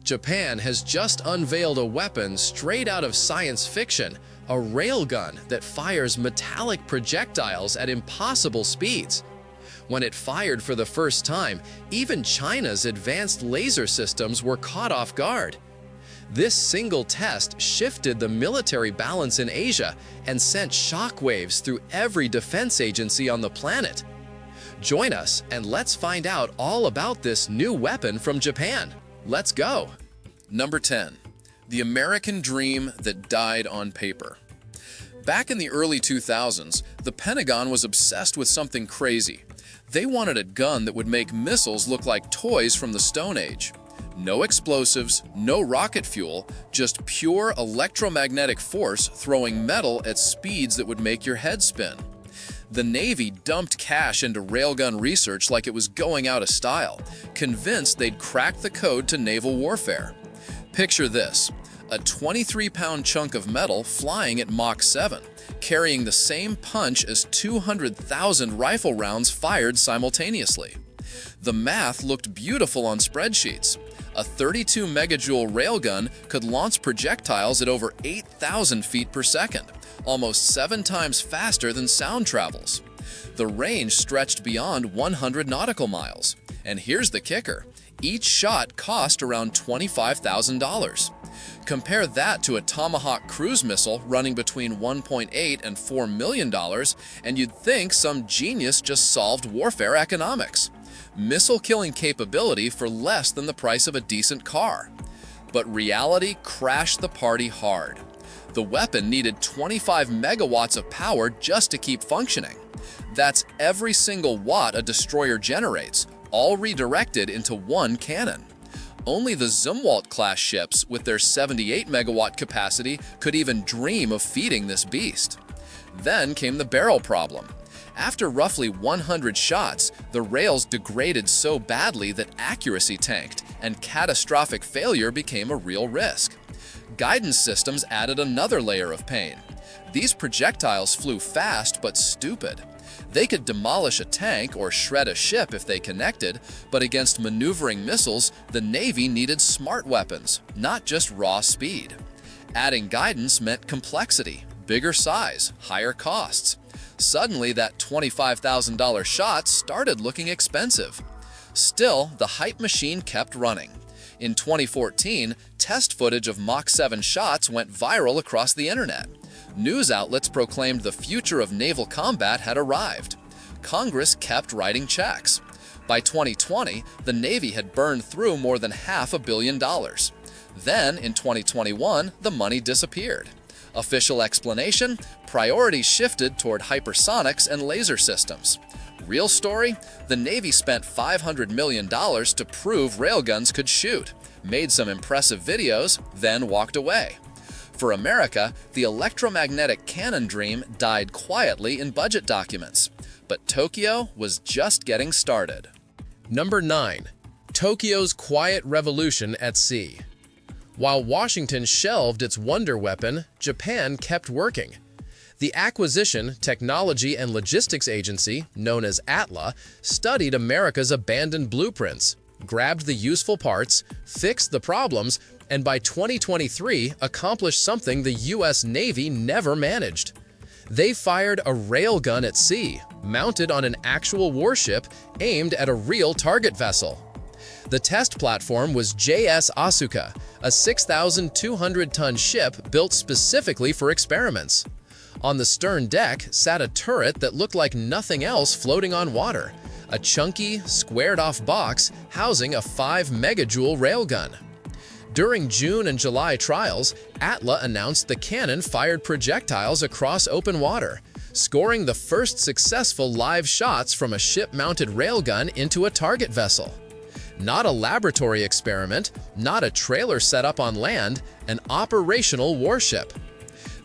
Japan has just unveiled a weapon straight out of science fiction, a railgun that fires metallic projectiles at impossible speeds. When it fired for the first time, even China's advanced laser systems were caught off guard. This single test shifted the military balance in Asia and sent shockwaves through every defense agency on the planet. Join us and let's find out all about this new weapon from Japan. Let's go! Number 10. The American Dream that died on paper. Back in the early 2000s, the Pentagon was obsessed with something crazy. They wanted a gun that would make missiles look like toys from the Stone Age. No explosives, no rocket fuel, just pure electromagnetic force throwing metal at speeds that would make your head spin. The Navy dumped cash into railgun research like it was going out of style, convinced they'd cracked the code to naval warfare. Picture this: a 23-pound chunk of metal flying at Mach 7, carrying the same punch as 200,000 rifle rounds fired simultaneously. The math looked beautiful on spreadsheets. A 32 megajoule railgun could launch projectiles at over 8,000 feet per second, almost 7 times faster than sound travels. The range stretched beyond 100 nautical miles. And here's the kicker: each shot cost around $25,000. Compare that to a Tomahawk cruise missile running between $1.8 and $4 million, and you'd think some genius just solved warfare economics. Missile-killing capability for less than the price of a decent car. But reality crashed the party hard. The weapon needed 25 megawatts of power just to keep functioning. That's every single watt a destroyer generates, all redirected into one cannon. Only the Zumwalt-class ships with their 78 megawatt capacity could even dream of feeding this beast. Then came the barrel problem. After roughly 100 shots, the rails degraded so badly that accuracy tanked, and catastrophic failure became a real risk. Guidance systems added another layer of pain. These projectiles flew fast but stupid. They could demolish a tank or shred a ship if they connected, but against maneuvering missiles, the Navy needed smart weapons, not just raw speed. Adding guidance meant complexity, bigger size, higher costs. Suddenly, that $25,000 shot started looking expensive. Still, the hype machine kept running. In 2014, test footage of Mach 7 shots went viral across the internet. News outlets proclaimed the future of naval combat had arrived. Congress kept writing checks. By 2020, the Navy had burned through more than $500 million. Then, in 2021, the money disappeared. Official explanation: priorities shifted toward hypersonics and laser systems. Real story: the Navy spent $500 million to prove railguns could shoot, made some impressive videos, then walked away. For America, the electromagnetic cannon dream died quietly in budget documents. But Tokyo was just getting started. Number 9. Tokyo's quiet revolution at sea. While Washington shelved its wonder weapon, Japan kept working. The Acquisition, Technology, and Logistics Agency, known as ATLA, studied America's abandoned blueprints, grabbed the useful parts, fixed the problems, and by 2023 accomplished something the U.S. Navy never managed. They fired a railgun at sea, mounted on an actual warship aimed at a real target vessel. The test platform was JS Asuka, a 6,200-ton ship built specifically for experiments. On the stern deck sat a turret that looked like nothing else floating on water, a chunky, squared-off box housing a 5-megajoule railgun. During June and July trials, ATLA announced the cannon fired projectiles across open water, scoring the first successful live shots from a ship-mounted railgun into a target vessel. Not a laboratory experiment, not a trailer set up on land, an operational warship.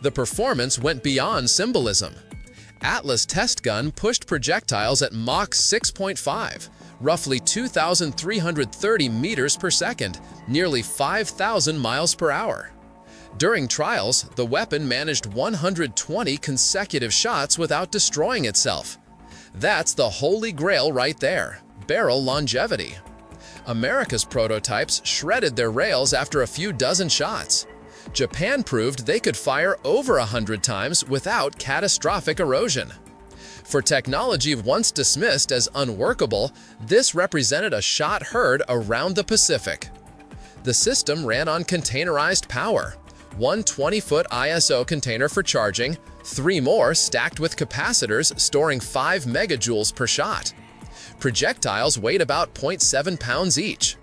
The performance went beyond symbolism. ATLA's test gun pushed projectiles at Mach 6.5, roughly 2,330 meters per second, nearly 5,000 miles per hour. During trials, the weapon managed 120 consecutive shots without destroying itself. That's the holy grail right there: barrel longevity. America's prototypes shredded their rails after a few dozen shots. Japan proved they could fire over 100 times without catastrophic erosion. For technology once dismissed as unworkable, this represented a shot heard around the Pacific. The system ran on containerized power, one 20-foot ISO container for charging, 3 more stacked with capacitors storing 5 megajoules per shot. Projectiles weighed about 0.7 pounds each.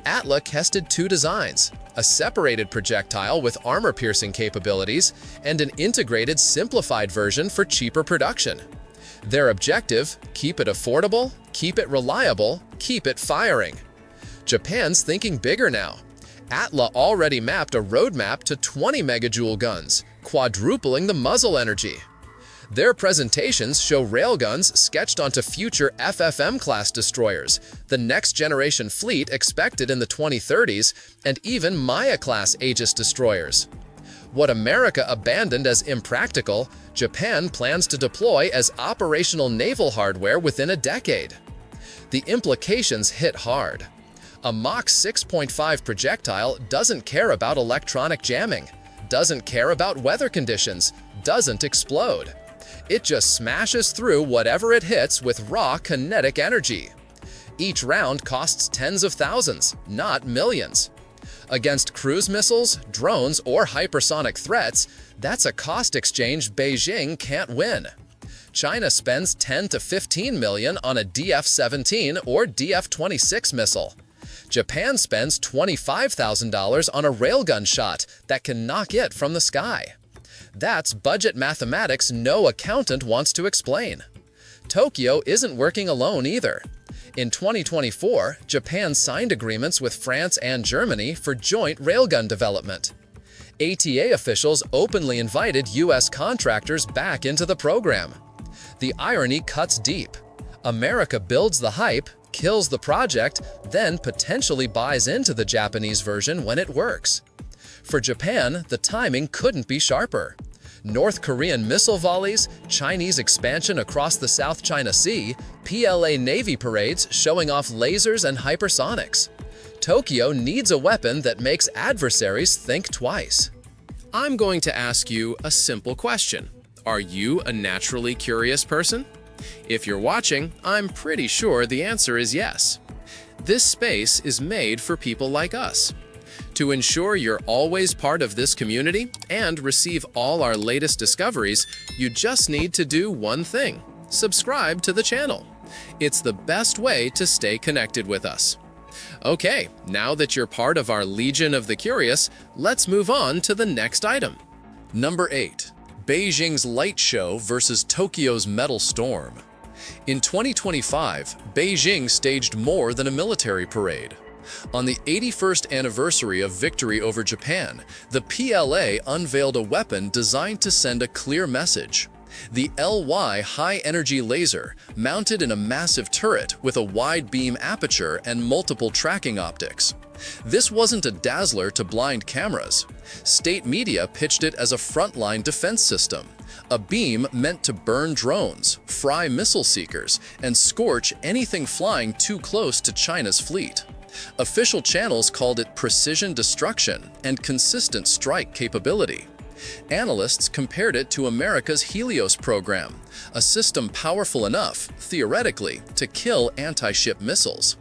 Atla tested 2 designs, a separated projectile with armor-piercing capabilities and an integrated simplified version for cheaper production. Their objective: keep it affordable, keep it reliable, keep it firing. Japan's thinking bigger now. Atla already mapped a roadmap to 20 megajoule guns, quadrupling the muzzle energy. Their presentations show railguns sketched onto future FFM-class destroyers, the next-generation fleet expected in the 2030s, and even Maya-class Aegis destroyers. What America abandoned as impractical, Japan plans to deploy as operational naval hardware within a decade. The implications hit hard. A Mach 6.5 projectile doesn't care about electronic jamming, doesn't care about weather conditions, doesn't explode. It just smashes through whatever it hits with raw kinetic energy. Each round costs tens of thousands, not millions. Against cruise missiles, drones, or hypersonic threats, that's a cost exchange Beijing can't win. China spends 10 to 15 million on a DF-17 or DF-26 missile. Japan spends $25,000 on a railgun shot that can knock it from the sky. That's budget mathematics no accountant wants to explain. Tokyo isn't working alone either. In 2024, Japan signed agreements with France and Germany for joint railgun development. ATA officials openly invited U.S. contractors back into the program. The irony cuts deep. America builds the hype, kills the project, then potentially buys into the Japanese version when it works. For Japan, the timing couldn't be sharper. North Korean missile volleys, Chinese expansion across the South China Sea, PLA Navy parades showing off lasers and hypersonics. Tokyo needs a weapon that makes adversaries think twice. I'm going to ask you a simple question. Are you a naturally curious person? If you're watching, I'm pretty sure the answer is yes. This space is made for people like us. To ensure you're always part of this community and receive all our latest discoveries, you just need to do one thing: subscribe to the channel. It's the best way to stay connected with us. Okay, now that you're part of our Legion of the Curious, let's move on to the next item. Number 8. Beijing's light show versus Tokyo's metal storm. In 2025, Beijing staged more than a military parade. On the 81st anniversary of victory over Japan, the PLA unveiled a weapon designed to send a clear message. The LY high-energy laser, mounted in a massive turret with a wide beam aperture and multiple tracking optics. This wasn't a dazzler to blind cameras. State media pitched it as a frontline defense system, a beam meant to burn drones, fry missile seekers, and scorch anything flying too close to China's fleet. Official channels called it precision destruction and consistent strike capability. Analysts compared it to America's Helios program, a system powerful enough, theoretically, to kill anti-ship missiles.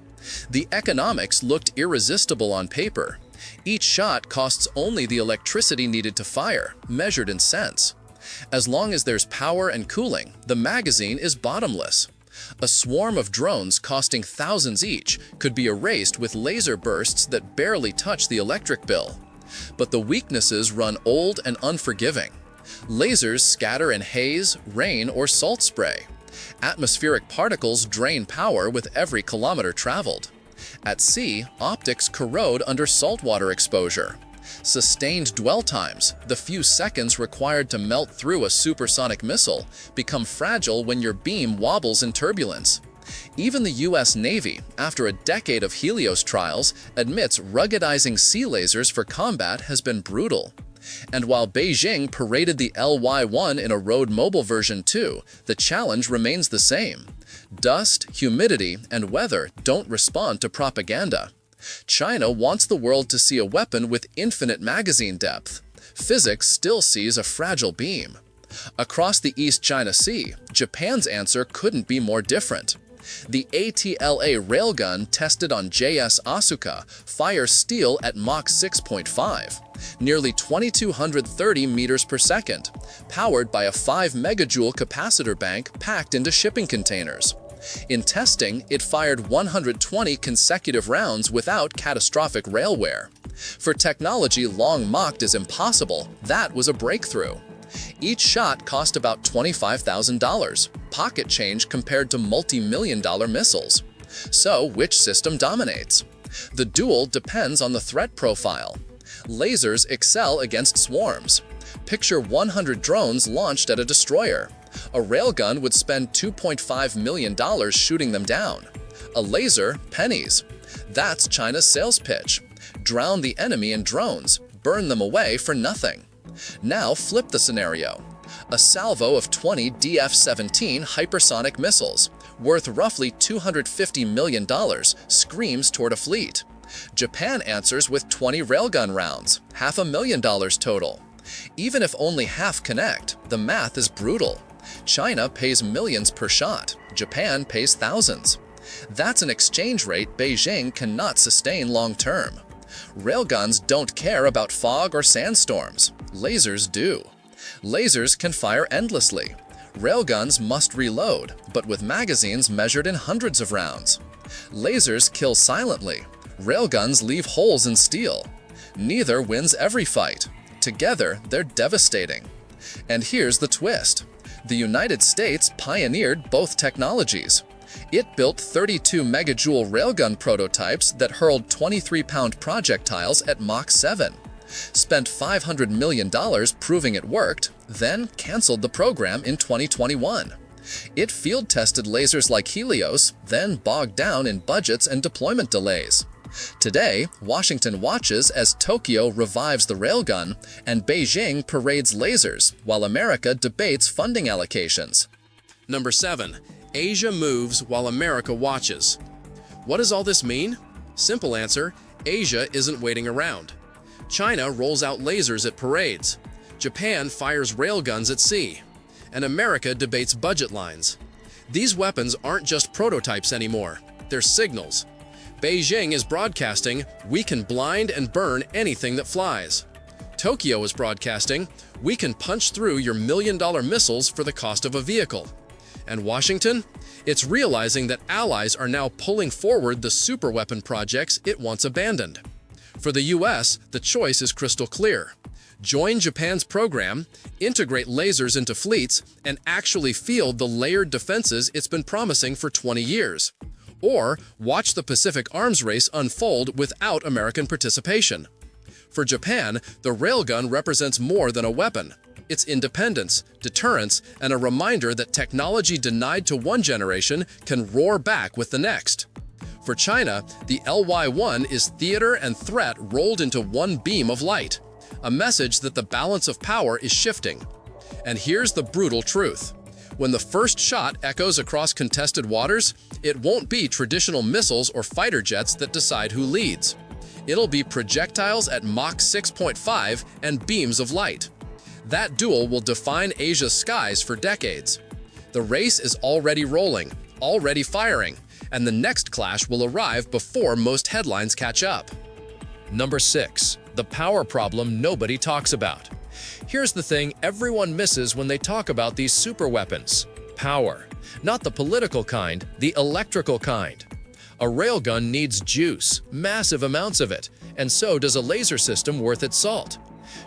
The economics looked irresistible on paper. Each shot costs only the electricity needed to fire, measured in cents. As long as there's power and cooling, the magazine is bottomless. A swarm of drones costing thousands each could be erased with laser bursts that barely touch the electric bill. But the weaknesses run old and unforgiving. Lasers scatter in haze, rain, or salt spray. Atmospheric particles drain power with every kilometer traveled. At sea, optics corrode under saltwater exposure. Sustained dwell times, the few seconds required to melt through a supersonic missile, become fragile when your beam wobbles in turbulence. Even the U.S. Navy, after a decade of Helios trials, admits ruggedizing sea lasers for combat has been brutal. And while Beijing paraded the LY-1 in a road mobile version 2, the challenge remains the same: Dust, humidity, and weather don't respond to propaganda. China wants the world to see a weapon with infinite magazine depth. Physics still sees a fragile beam. Across the East China Sea, Japan's answer couldn't be more different. The ATLA railgun tested on JS Asuka fires steel at Mach 6.5, nearly 2,230 meters per second, powered by a 5 megajoule capacitor bank packed into shipping containers. In testing, it fired 120 consecutive rounds without catastrophic rail wear. For technology long mocked as impossible, that was a breakthrough. Each shot cost about $25,000, pocket change compared to multi-million-dollar missiles. So, which system dominates? The duel depends on the threat profile. Lasers excel against swarms. Picture 100 drones launched at a destroyer. A railgun would spend $2.5 million shooting them down. A laser, pennies. That's China's sales pitch. Drown the enemy in drones, burn them away for nothing. Now flip the scenario. A salvo of 20 DF-17 hypersonic missiles, worth roughly $250 million, screams toward a fleet. Japan answers with 20 railgun rounds, $500,000 total. Even if only half connect, the math is brutal. China pays millions per shot, Japan pays thousands. That's an exchange rate Beijing cannot sustain long-term. Railguns don't care about fog or sandstorms. Lasers do. Lasers can fire endlessly. Railguns must reload, but with magazines measured in hundreds of rounds. Lasers kill silently. Railguns leave holes in steel. Neither wins every fight. Together, they're devastating. And here's the twist. The United States pioneered both technologies. It built 32 megajoule railgun prototypes that hurled 23-pound projectiles at Mach 7, spent $500 million proving it worked, then canceled the program in 2021. It field-tested lasers like Helios, then bogged down in budgets and deployment delays. Today, Washington watches as Tokyo revives the railgun and Beijing parades lasers, while America debates funding allocations. Number 7. Asia moves while America watches. What does all this mean? Simple answer, Asia isn't waiting around. China rolls out lasers at parades. Japan fires railguns at sea. And America debates budget lines. These weapons aren't just prototypes anymore, they're signals. Beijing is broadcasting, "We can blind and burn anything that flies." Tokyo is broadcasting, "We can punch through your million-dollar missiles for the cost of a vehicle." And Washington? It's realizing that allies are now pulling forward the superweapon projects it once abandoned. For the US, the choice is crystal clear. Join Japan's program, integrate lasers into fleets, and actually field the layered defenses it's been promising for 20 years. Or watch the Pacific arms race unfold without American participation. For Japan, the railgun represents more than a weapon. It's independence, deterrence, and a reminder that technology denied to one generation can roar back with the next. For China, the LY-1 is theater and threat rolled into one beam of light, a message that the balance of power is shifting. And here's the brutal truth. When the first shot echoes across contested waters, it won't be traditional missiles or fighter jets that decide who leads. It'll be projectiles at Mach 6.5 and beams of light. That duel will define Asia's skies for decades. The race is already rolling, already firing, and the next clash will arrive before most headlines catch up. Number 6. The power problem nobody talks about. Here's the thing everyone misses when they talk about these superweapons. Power. Not the political kind, the electrical kind. A railgun needs juice, massive amounts of it, and so does a laser system worth its salt.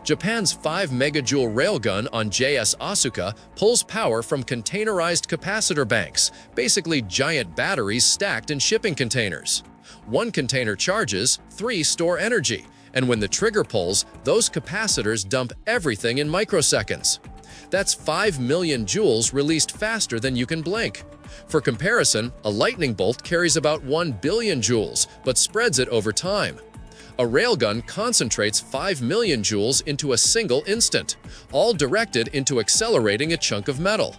Japan's 5 megajoule railgun on JS Asuka pulls power from containerized capacitor banks, basically giant batteries stacked in shipping containers. One container charges, 3 store energy, and when the trigger pulls, those capacitors dump everything in microseconds. That's 5 million joules released faster than you can blink. For comparison, a lightning bolt carries about 1 billion joules, but spreads it over time. A railgun concentrates 5 million joules into a single instant, all directed into accelerating a chunk of metal.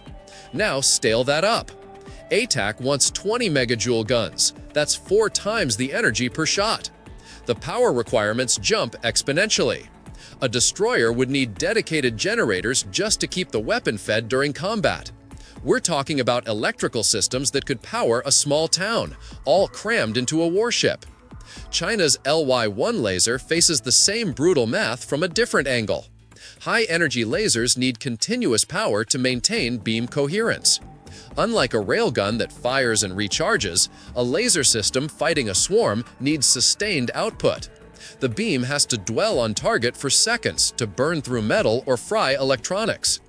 Now scale that up. ATAC wants 20 megajoule guns. That's 4 times the energy per shot. The power requirements jump exponentially. A destroyer would need dedicated generators just to keep the weapon fed during combat. We're talking about electrical systems that could power a small town, all crammed into a warship. China's LY-1 laser faces the same brutal math from a different angle. High-energy lasers need continuous power to maintain beam coherence. Unlike a railgun that fires and recharges, a laser system fighting a swarm needs sustained output. The beam has to dwell on target for seconds to burn through metal or fry electronics.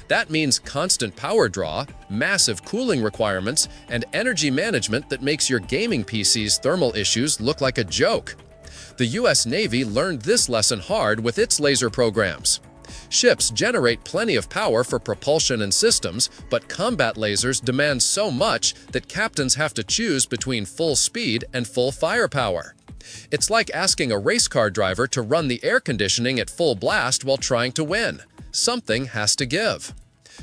That means constant power draw, massive cooling requirements, and energy management that makes your gaming PC's thermal issues look like a joke. The US Navy learned this lesson hard with its laser programs. Ships generate plenty of power for propulsion and systems, but combat lasers demand so much that captains have to choose between full speed and full firepower. It's like asking a race car driver to run the air conditioning at full blast while trying to win. Something has to give.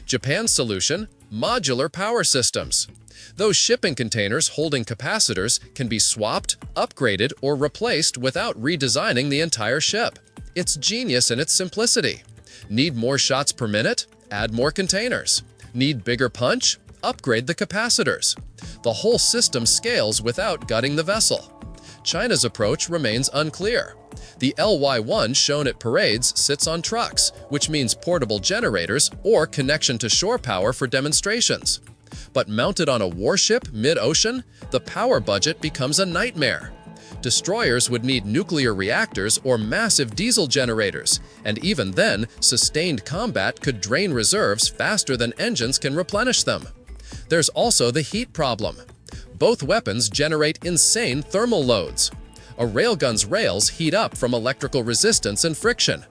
Japan's solution: modular power systems. Those shipping containers holding capacitors can be swapped, upgraded, or replaced without redesigning the entire ship. It's genius in its simplicity. Need more shots per minute? Add more containers. Need bigger punch? Upgrade the capacitors. The whole system scales without gutting the vessel. China's approach remains unclear. The LY-1 shown at parades sits on trucks, which means portable generators or connection to shore power for demonstrations. But mounted on a warship mid-ocean, the power budget becomes a nightmare. Destroyers would need nuclear reactors or massive diesel generators, and even then, sustained combat could drain reserves faster than engines can replenish them. There's also the heat problem. Both weapons generate insane thermal loads. A railgun's rails heat up from electrical resistance and friction.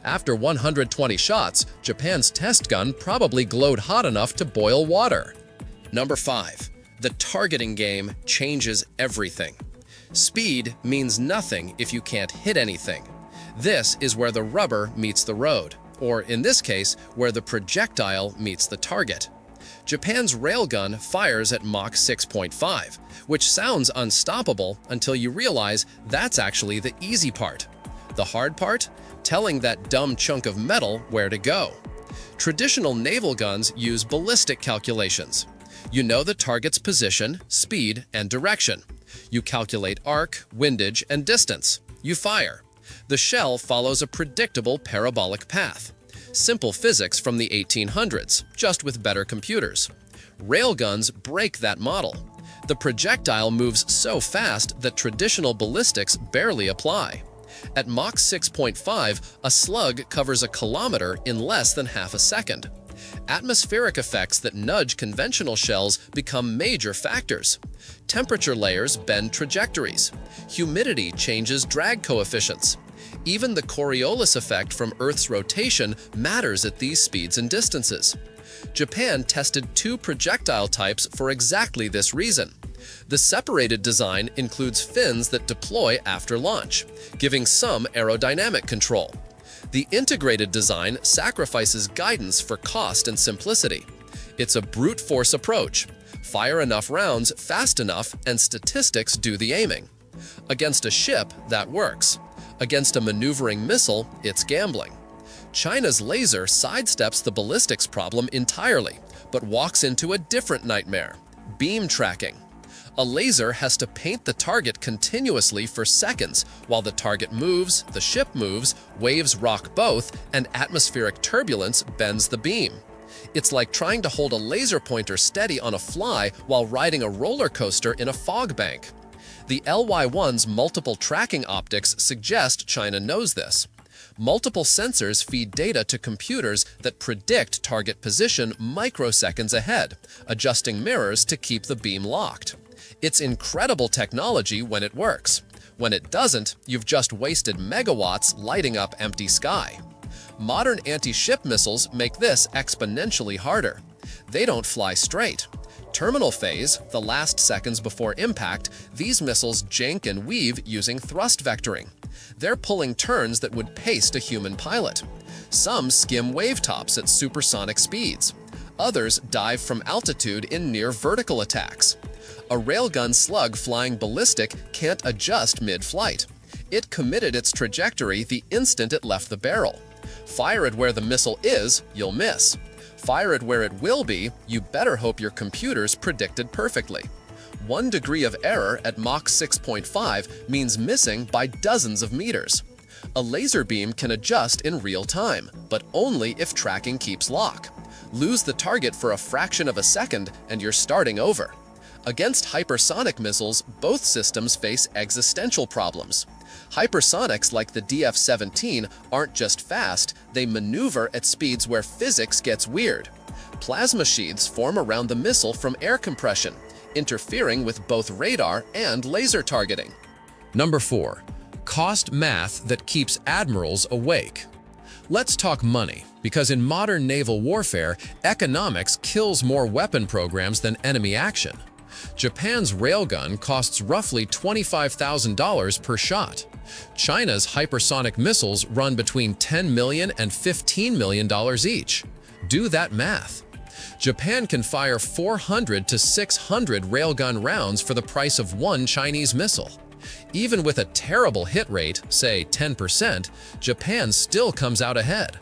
After 120 shots, Japan's test gun probably glowed hot enough to boil water. Number 5. The targeting game changes everything. Speed means nothing if you can't hit anything. This is where the rubber meets the road, or in this case, where the projectile meets the target. Japan's railgun fires at Mach 6.5, which sounds unstoppable until you realize that's actually the easy part. The hard part? Telling that dumb chunk of metal where to go. Traditional naval guns use ballistic calculations. You know the target's position, speed, and direction. You calculate arc, windage, and distance. You fire. The shell follows a predictable parabolic path. Simple physics from the 1800s, just with better computers. Railguns break that model. The projectile moves so fast that traditional ballistics barely apply. At Mach 6.5, a slug covers a kilometer in less than half a second. Atmospheric effects that nudge conventional shells become major factors. Temperature layers bend trajectories. Humidity changes drag coefficients. Even the Coriolis effect from Earth's rotation matters at these speeds and distances. Japan tested 2 projectile types for exactly this reason. The separated design includes fins that deploy after launch, giving some aerodynamic control. The integrated design sacrifices guidance for cost and simplicity. It's a brute force approach. Fire enough rounds fast enough and statistics do the aiming. Against a ship, that works. Against a maneuvering missile, it's gambling. China's laser sidesteps the ballistics problem entirely, but walks into a different nightmare: beam tracking. A laser has to paint the target continuously for seconds while the target moves, the ship moves, waves rock both, and atmospheric turbulence bends the beam. It's like trying to hold a laser pointer steady on a fly while riding a roller coaster in a fog bank. The LY-1's multiple tracking optics suggest China knows this. Multiple sensors feed data to computers that predict target position microseconds ahead, adjusting mirrors to keep the beam locked. It's incredible technology when it works. When it doesn't, you've just wasted megawatts lighting up empty sky. Modern anti-ship missiles make this exponentially harder. They don't fly straight. Terminal phase, the last seconds before impact, these missiles jank and weave using thrust vectoring. They're pulling turns that would paste a human pilot. Some skim wavetops at supersonic speeds. Others dive from altitude in near vertical attacks. A railgun slug flying ballistic can't adjust mid-flight. It committed its trajectory the instant it left the barrel. Fire it where the missile is, you'll miss. Fire it where it will be, you better hope your computer's predicted perfectly. 1 degree of error at Mach 6.5 means missing by dozens of meters. A laser beam can adjust in real time, but only if tracking keeps lock. Lose the target for a fraction of a second and you're starting over. Against hypersonic missiles, both systems face existential problems. Hypersonics like the DF-17 aren't just fast, they maneuver at speeds where physics gets weird. Plasma sheaths form around the missile from air compression, interfering with both radar and laser targeting. Number 4. Cost math that keeps admirals awake. Let's talk money, because in modern naval warfare, economics kills more weapon programs than enemy action. Japan's Railgun costs roughly $25,000 per shot. China's hypersonic missiles run between $10 million and $15 million each. Do that math. Japan can fire 400 to 600 railgun rounds for the price of one Chinese missile. Even with a terrible hit rate, say 10%, Japan still comes out ahead.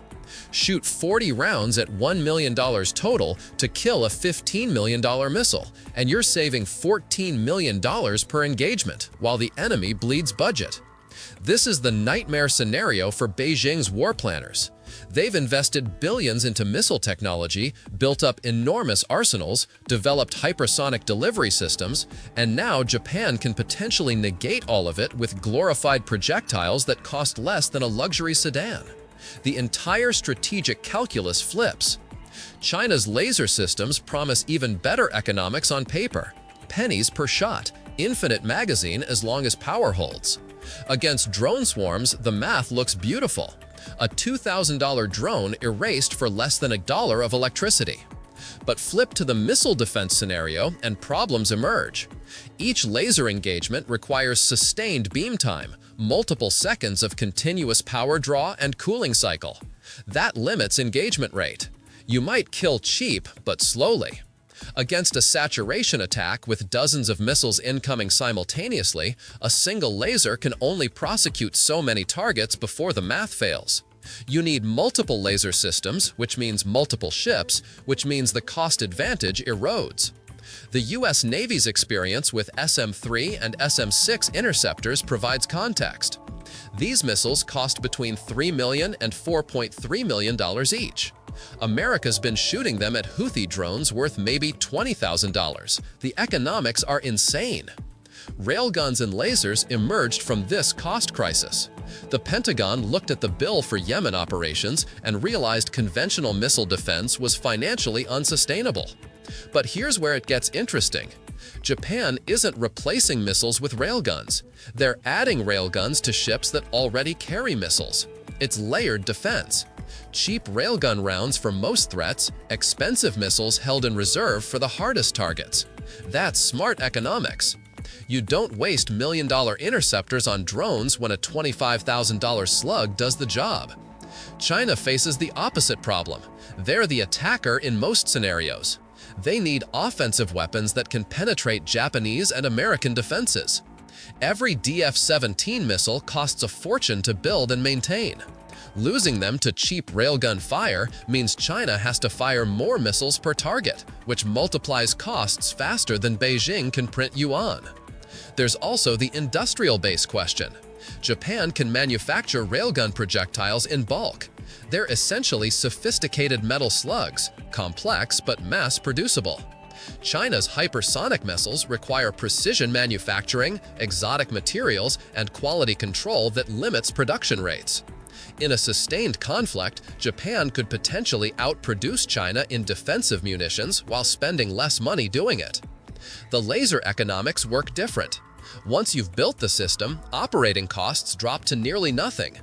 Shoot 40 rounds at $1 million total to kill a $15 million missile, and you're saving $14 million per engagement, while the enemy bleeds budget. This is the nightmare scenario for Beijing's war planners. They've invested billions into missile technology, built up enormous arsenals, developed hypersonic delivery systems, and now Japan can potentially negate all of it with glorified projectiles that cost less than a luxury sedan. The entire strategic calculus flips. China's laser systems promise even better economics on paper. Pennies per shot, infinite magazine as long as power holds. Against drone swarms, the math looks beautiful. A $2,000 drone erased for less than $1 of electricity. But flip to the missile defense scenario and problems emerge. Each laser engagement requires sustained beam time, multiple seconds of continuous power draw and cooling cycle. That limits engagement rate. You might kill cheap, but slowly. Against a saturation attack with dozens of missiles incoming simultaneously, a single laser can only prosecute so many targets before the math fails. You need multiple laser systems, which means multiple ships, which means the cost advantage erodes. The U.S. Navy's experience with SM-3 and SM-6 interceptors provides context. These missiles cost between $3 million and $4.3 million each. America's been shooting them at Houthi drones worth maybe $20,000. The economics are insane. Railguns and lasers emerged from this cost crisis. The Pentagon looked at the bill for Yemen operations and realized conventional missile defense was financially unsustainable. But here's where it gets interesting. Japan isn't replacing missiles with railguns. They're adding railguns to ships that already carry missiles. It's layered defense. Cheap railgun rounds for most threats, expensive missiles held in reserve for the hardest targets. That's smart economics. You don't waste million-dollar interceptors on drones when a $25,000 slug does the job. China faces the opposite problem. They're the attacker in most scenarios. They need offensive weapons that can penetrate Japanese and American defenses. Every DF-17 missile costs a fortune to build and maintain. Losing them to cheap railgun fire means China has to fire more missiles per target, which multiplies costs faster than Beijing can print yuan. There's also the industrial base question. Japan can manufacture railgun projectiles in bulk. They're essentially sophisticated metal slugs, complex but mass-producible. China's hypersonic missiles require precision manufacturing, exotic materials, and quality control that limits production rates. In a sustained conflict, Japan could potentially outproduce China in defensive munitions while spending less money doing it. The laser economics work different. Once you've built the system, operating costs drop to nearly nothing.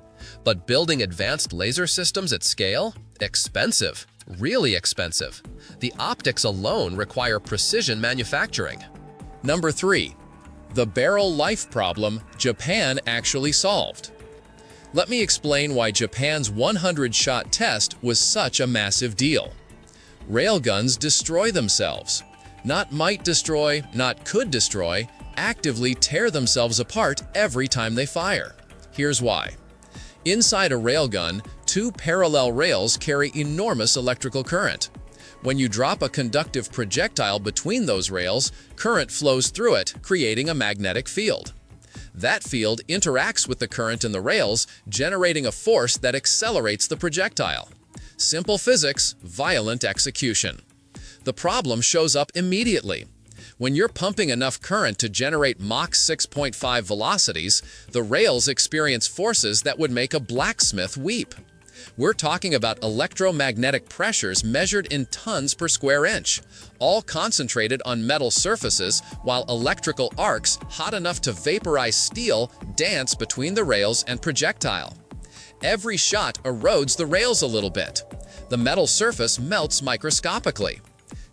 But building advanced laser systems at scale? Expensive. Really expensive. The optics alone require precision manufacturing. Number 3. The barrel life problem Japan actually solved. Let me explain why Japan's 100-shot test was such a massive deal. Railguns destroy themselves. Not might destroy, not could destroy, actively tear themselves apart every time they fire. Here's why. Inside a railgun, two parallel rails carry enormous electrical current. When you drop a conductive projectile between those rails, current flows through it, creating a magnetic field. That field interacts with the current in the rails, generating a force that accelerates the projectile. Simple physics, violent execution. The problem shows up immediately. When you're pumping enough current to generate Mach 6.5 velocities, the rails experience forces that would make a blacksmith weep. We're talking about electromagnetic pressures measured in tons per square inch, all concentrated on metal surfaces, while electrical arcs, hot enough to vaporize steel, dance between the rails and projectile. Every shot erodes the rails a little bit. The metal surface melts microscopically.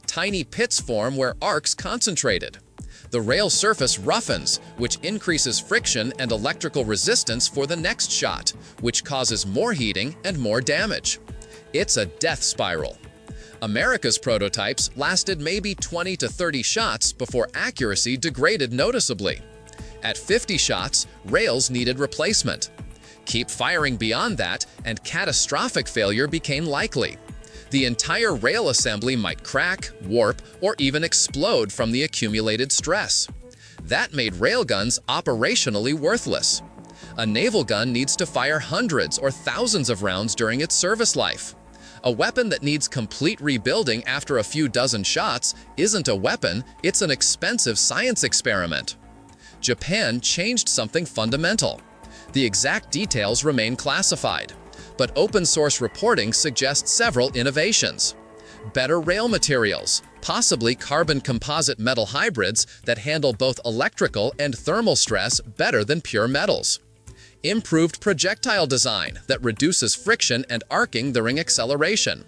Tiny pits form where arcs concentrated. The rail surface roughens, which increases friction and electrical resistance for the next shot, which causes more heating and more damage. It's a death spiral. America's prototypes lasted maybe 20 to 30 shots before accuracy degraded noticeably. At 50 shots, rails needed replacement. Keep firing beyond that, and catastrophic failure became likely. The entire rail assembly might crack, warp, or even explode from the accumulated stress. That made railguns operationally worthless. A naval gun needs to fire hundreds or thousands of rounds during its service life. A weapon that needs complete rebuilding after a few dozen shots isn't a weapon, it's an expensive science experiment. Japan changed something fundamental. The exact details remain classified, but open-source reporting suggests several innovations. Better rail materials, possibly carbon composite metal hybrids that handle both electrical and thermal stress better than pure metals. Improved projectile design that reduces friction and arcing during acceleration.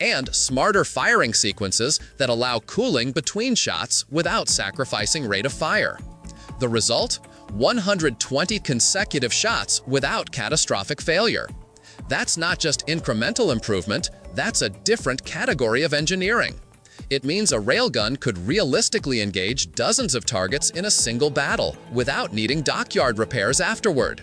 And smarter firing sequences that allow cooling between shots without sacrificing rate of fire. The result? 120 consecutive shots without catastrophic failure. That's not just incremental improvement, that's a different category of engineering. It means a railgun could realistically engage dozens of targets in a single battle without needing dockyard repairs afterward.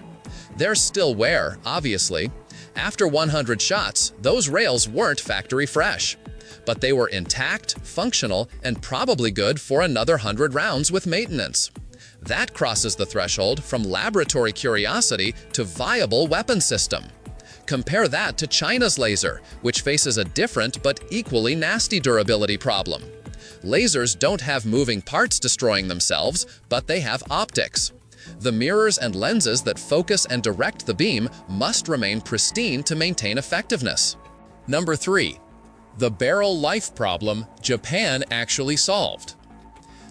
There's still wear, obviously. After 100 shots, those rails weren't factory fresh. But they were intact, functional, and probably good for another 100 rounds with maintenance. That crosses the threshold from laboratory curiosity to viable weapon system. Compare that to China's laser, which faces a different but equally nasty durability problem. Lasers don't have moving parts destroying themselves, but they have optics. The mirrors and lenses that focus and direct the beam must remain pristine to maintain effectiveness. Number 3. The barrel life problem Japan actually solved.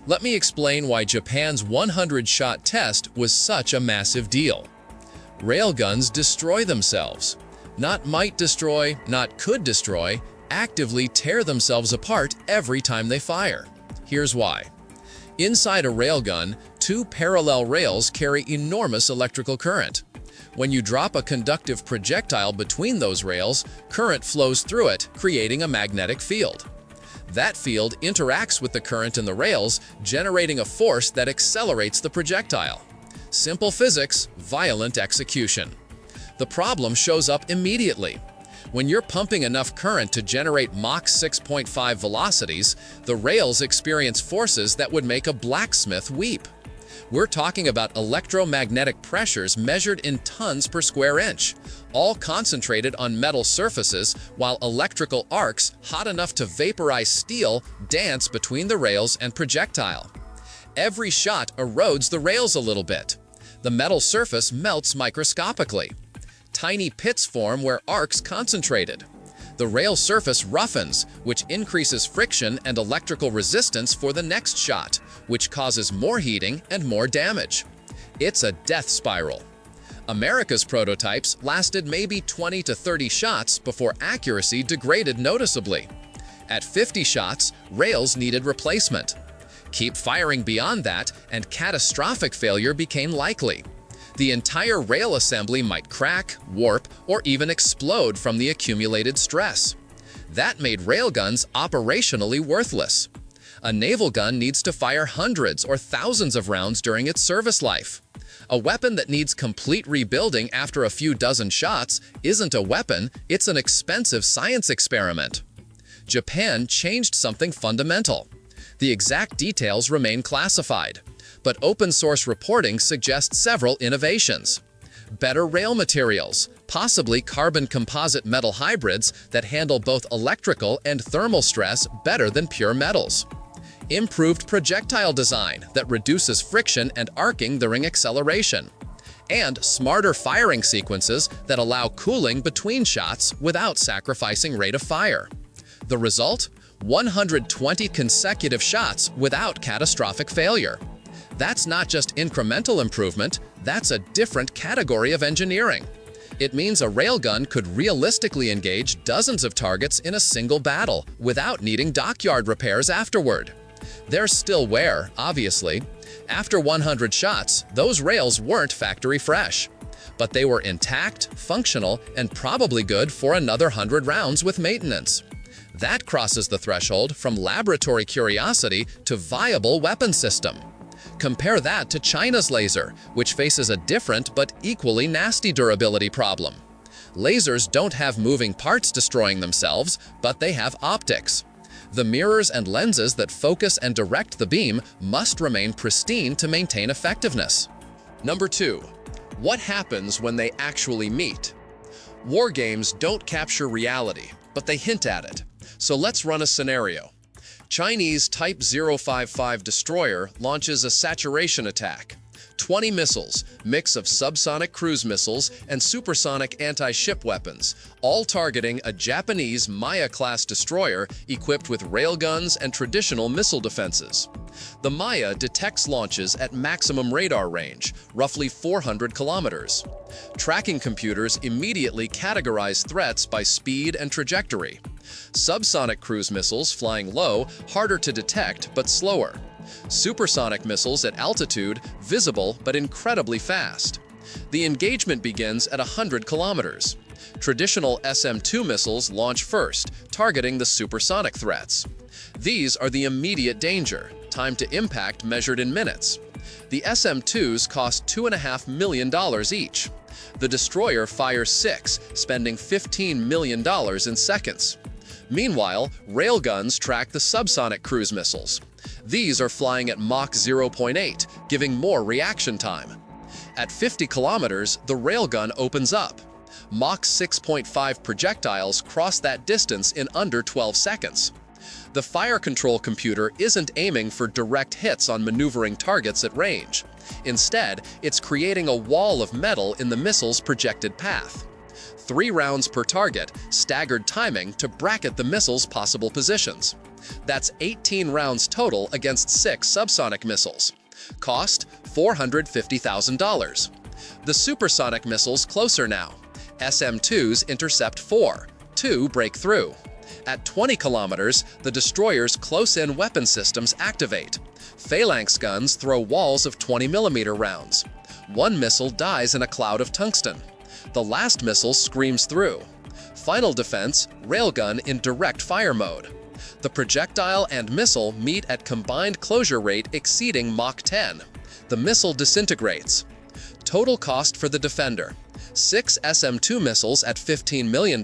Let me explain why Japan's 100-shot test was such a massive deal. Railguns destroy themselves. Not might destroy, not could destroy, actively tear themselves apart every time they fire. Here's why. Inside a railgun, two parallel rails carry enormous electrical current. When you drop a conductive projectile between those rails, current flows through it, creating a magnetic field. That field interacts with the current in the rails, generating a force that accelerates the projectile. Simple physics, violent execution. The problem shows up immediately. When you're pumping enough current to generate Mach 6.5 velocities, the rails experience forces that would make a blacksmith weep. We're talking about electromagnetic pressures measured in tons per square inch, all concentrated on metal surfaces, while electrical arcs, hot enough to vaporize steel, dance between the rails and projectile. Every shot erodes the rails a little bit. The metal surface melts microscopically. Tiny pits form where arcs concentrated. The rail surface roughens, which increases friction and electrical resistance for the next shot, which causes more heating and more damage. It's a death spiral. America's prototypes lasted maybe 20 to 30 shots before accuracy degraded noticeably. At 50 shots, rails needed replacement. Keep firing beyond that, and catastrophic failure became likely. The entire rail assembly might crack, warp, or even explode from the accumulated stress. That made railguns operationally worthless. A naval gun needs to fire hundreds or thousands of rounds during its service life. A weapon that needs complete rebuilding after a few dozen shots isn't a weapon, it's an expensive science experiment. Japan changed something fundamental. The exact details remain classified, but open-source reporting suggests several innovations. Better rail materials, possibly carbon composite metal hybrids that handle both electrical and thermal stress better than pure metals. Improved projectile design that reduces friction and arcing during acceleration. And smarter firing sequences that allow cooling between shots without sacrificing rate of fire. The result? 120 consecutive shots without catastrophic failure. That's not just incremental improvement, that's a different category of engineering. It means a railgun could realistically engage dozens of targets in a single battle without needing dockyard repairs afterward. There's still wear, obviously. After 100 shots, those rails weren't factory fresh. But they were intact, functional, and probably good for another 100 rounds with maintenance. That crosses the threshold from laboratory curiosity to viable weapon system. Compare that to China's laser, which faces a different but equally nasty durability problem. Lasers don't have moving parts destroying themselves, but they have optics. The mirrors and lenses that focus and direct the beam must remain pristine to maintain effectiveness. Number 2. What happens when they actually meet? War games don't capture reality, but they hint at it. So let's run a scenario. Chinese Type 055 destroyer launches a saturation attack. 20 missiles, mix of subsonic cruise missiles and supersonic anti-ship weapons, all targeting a Japanese Maya-class destroyer equipped with railguns and traditional missile defenses. The Maya detects launches at maximum radar range, roughly 400 kilometers. Tracking computers immediately categorize threats by speed and trajectory. Subsonic cruise missiles flying low, harder to detect but slower. Supersonic missiles at altitude, visible but incredibly fast. The engagement begins at 100 kilometers. Traditional SM-2 missiles launch first, targeting the supersonic threats. These are the immediate danger, time to impact measured in minutes. The SM-2s cost $2.5 million each. The destroyer fires 6, spending $15 million in seconds. Meanwhile, railguns track the subsonic cruise missiles. These are flying at Mach 0.8, giving more reaction time. At 50 kilometers, the railgun opens up. Mach 6.5 projectiles cross that distance in under 12 seconds. The fire control computer isn't aiming for direct hits on maneuvering targets at range. Instead, it's creating a wall of metal in the missile's projected path. 3 rounds per target, staggered timing to bracket the missile's possible positions. That's 18 rounds total against 6 subsonic missiles. Cost, $450,000. The supersonic missiles closer now. SM-2s intercept 4, 2 break through. At 20 kilometers, the destroyer's close-in weapon systems activate. Phalanx guns throw walls of 20mm rounds. One missile dies in a cloud of tungsten. The last missile screams through. Final defense, railgun in direct fire mode. The projectile and missile meet at combined closure rate exceeding Mach 10. The missile disintegrates. Total cost for the defender: 6 SM-2 missiles at $15 million,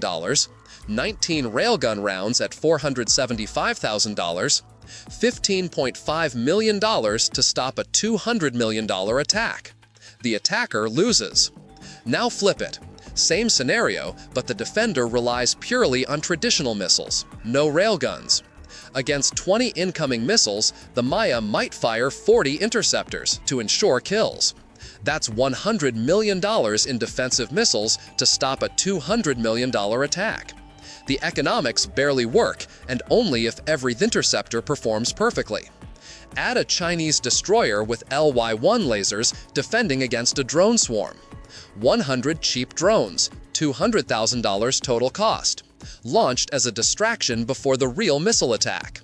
19 railgun rounds at $475,000, $15.5 million to stop a $200 million attack. The attacker loses. Now flip it. Same scenario, but the defender relies purely on traditional missiles, no railguns. Against 20 incoming missiles, the Maya might fire 40 interceptors to ensure kills. That's $100 million in defensive missiles to stop a $200 million attack. The economics barely work, and only if every interceptor performs perfectly. Add a Chinese destroyer with LY-1 lasers defending against a drone swarm. 100 cheap drones, $200,000 total cost. Launched as a distraction before the real missile attack.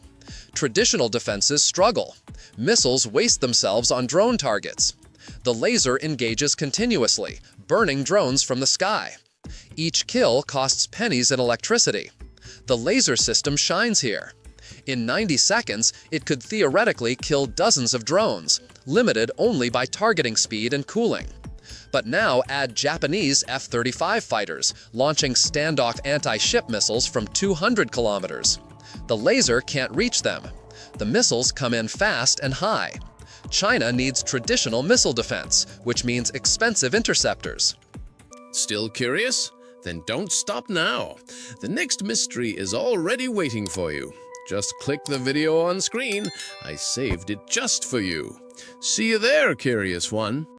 Traditional defenses struggle. Missiles waste themselves on drone targets. The laser engages continuously, burning drones from the sky. Each kill costs pennies in electricity. The laser system shines here. In 90 seconds, it could theoretically kill dozens of drones, limited only by targeting speed and cooling. But now add Japanese F-35 fighters, launching standoff anti-ship missiles from 200 kilometers. The laser can't reach them. The missiles come in fast and high. China needs traditional missile defense, which means expensive interceptors. Still curious? Then don't stop now. The next mystery is already waiting for you. Just click the video on screen. I saved it just for you. See you there, curious one.